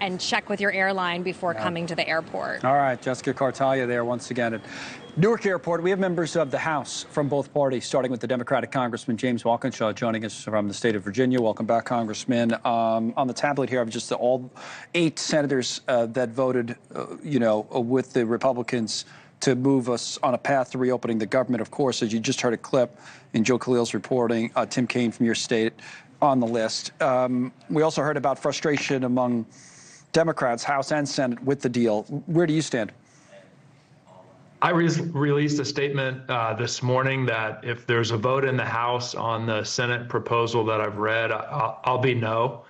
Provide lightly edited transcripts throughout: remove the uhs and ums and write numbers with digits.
and check with your airline before coming to the airport. All right, Jessica Cartalia there once again at Newark Airport. We have members of the House from both parties, starting with the Democratic Congressman James Walkinshaw joining us from the state of Virginia. Welcome back, Congressman. On the tablet here, I've just all 8 senators that voted, with the Republicans to move us on a path to reopening the government. Of course, as you just heard a clip in Joe Khalil's reporting, Tim Kaine from your state on the list. We also heard about frustration among Democrats, House and Senate, with the deal. Where do you stand? I released a statement this morning that if there's a vote in the House on the Senate proposal that I've read, I'll be no.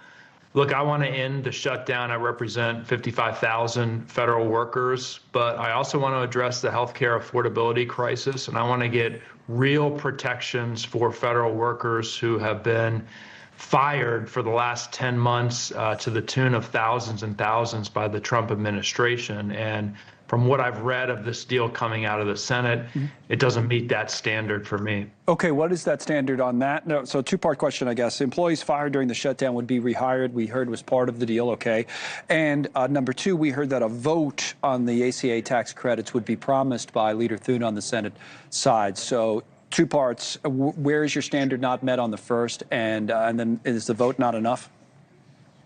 Look, I want to end the shutdown. I represent 55,000 federal workers, but I also want to address the healthcare affordability crisis, and I want to get real protections for federal workers who have been fired for the last 10 months to the tune of thousands and thousands by the Trump administration. And from what I've read of this deal coming out of the Senate, it doesn't meet that standard for me. Okay, what is that standard on that? No, so two-part question, I guess. Employees fired during the shutdown would be rehired. We heard was part of the deal, okay. And number 2, we heard that a vote on the ACA tax credits would be promised by Leader Thune on the Senate side. So 2 parts. Where is your standard not met on the first? And then is the vote not enough?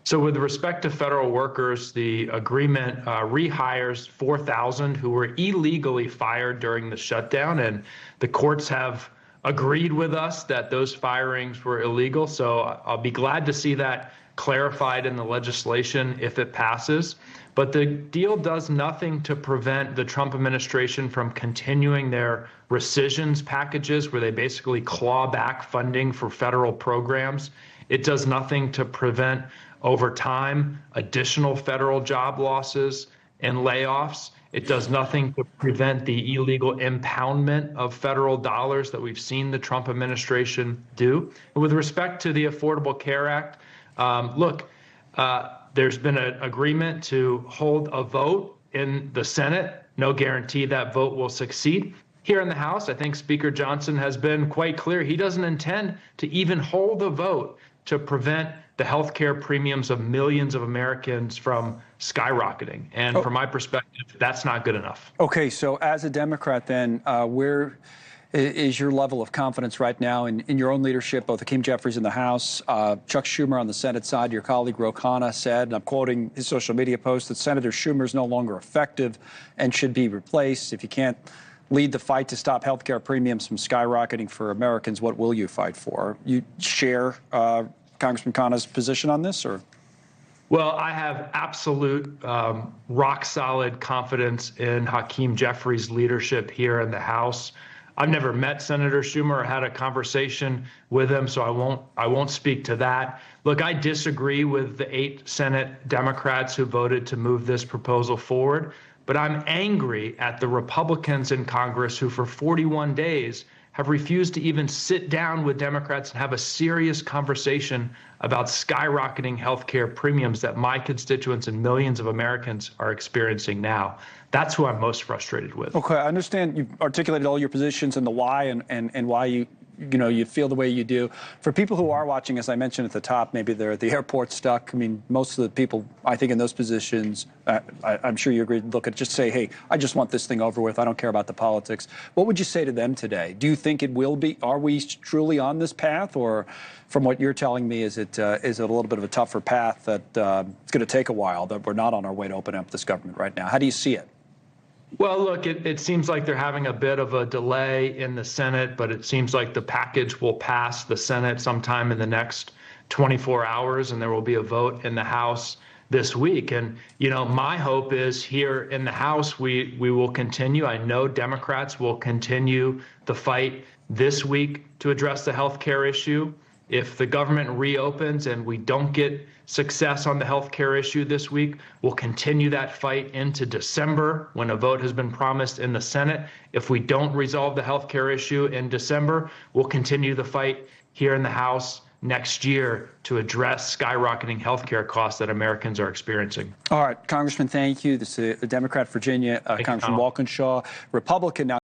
So with respect to federal workers, the agreement rehires 4,000 who were illegally fired during the shutdown, and the courts have agreed with us that those firings were illegal. So I'll be glad to see that clarified in the legislation if it passes. But the deal does nothing to prevent the Trump administration from continuing their rescissions packages where they basically claw back funding for federal programs. It does nothing to prevent, over time, additional federal job losses and layoffs. It does nothing to prevent the illegal impoundment of federal dollars that we've seen the Trump administration do. And with respect to the Affordable Care Act, there's been an agreement to hold a vote in the Senate. No guarantee that vote will succeed. Here in the House, I think Speaker Johnson has been quite clear. He doesn't intend to even hold a vote to prevent the health care premiums of millions of Americans from skyrocketing. And from my perspective, that's not good enough. Okay, so as a Democrat then, where is your level of confidence right now in your own leadership, both Hakeem Jeffries in the House, Chuck Schumer on the Senate side? Your colleague Ro Khanna said, and I'm quoting his social media post, that Senator Schumer is no longer effective and should be replaced. If you can't lead the fight to stop health care premiums from skyrocketing for Americans, what will you fight for? You share Congressman Khanna's position on this, or? Well, I have absolute rock-solid confidence in Hakeem Jeffries' leadership here in the House. I've never met Senator Schumer or had a conversation with him, so I won't speak to that. Look, I disagree with the 8 Senate Democrats who voted to move this proposal forward, but I'm angry at the Republicans in Congress who for 41 days have refused to even sit down with Democrats and have a serious conversation about skyrocketing health care premiums that my constituents and millions of Americans are experiencing now. That's who I'm most frustrated with. Okay, I understand you've articulated all your positions and the why and why you feel the way you do. For people who are watching, as I mentioned at the top, maybe they're at the airport stuck. I mean, most of the people, I think, in those positions, I'm sure you agree, look at just say, hey, I just want this thing over with. I don't care about the politics. What would you say to them today? Do you think it will be? Are we truly on this path? Or from what you're telling me, is it a little bit of a tougher path that it's going to take a while, that we're not on our way to open up this government right now? How do you see it? Well, look, it seems like they're having a bit of a delay in the Senate, but it seems like the package will pass the Senate sometime in the next 24 hours, and there will be a vote in the House this week. And, my hope is here in the House, we will continue. I know Democrats will continue the fight this week to address the health care issue. If the government reopens and we don't get success on the health care issue this week, we'll continue that fight into December when a vote has been promised in the Senate. If we don't resolve the health care issue in December, we'll continue the fight here in the House next year to address skyrocketing health care costs that Americans are experiencing. All right, Congressman, thank you. This is the Democrat, Virginia, Congressman Walkinshaw, Republican now.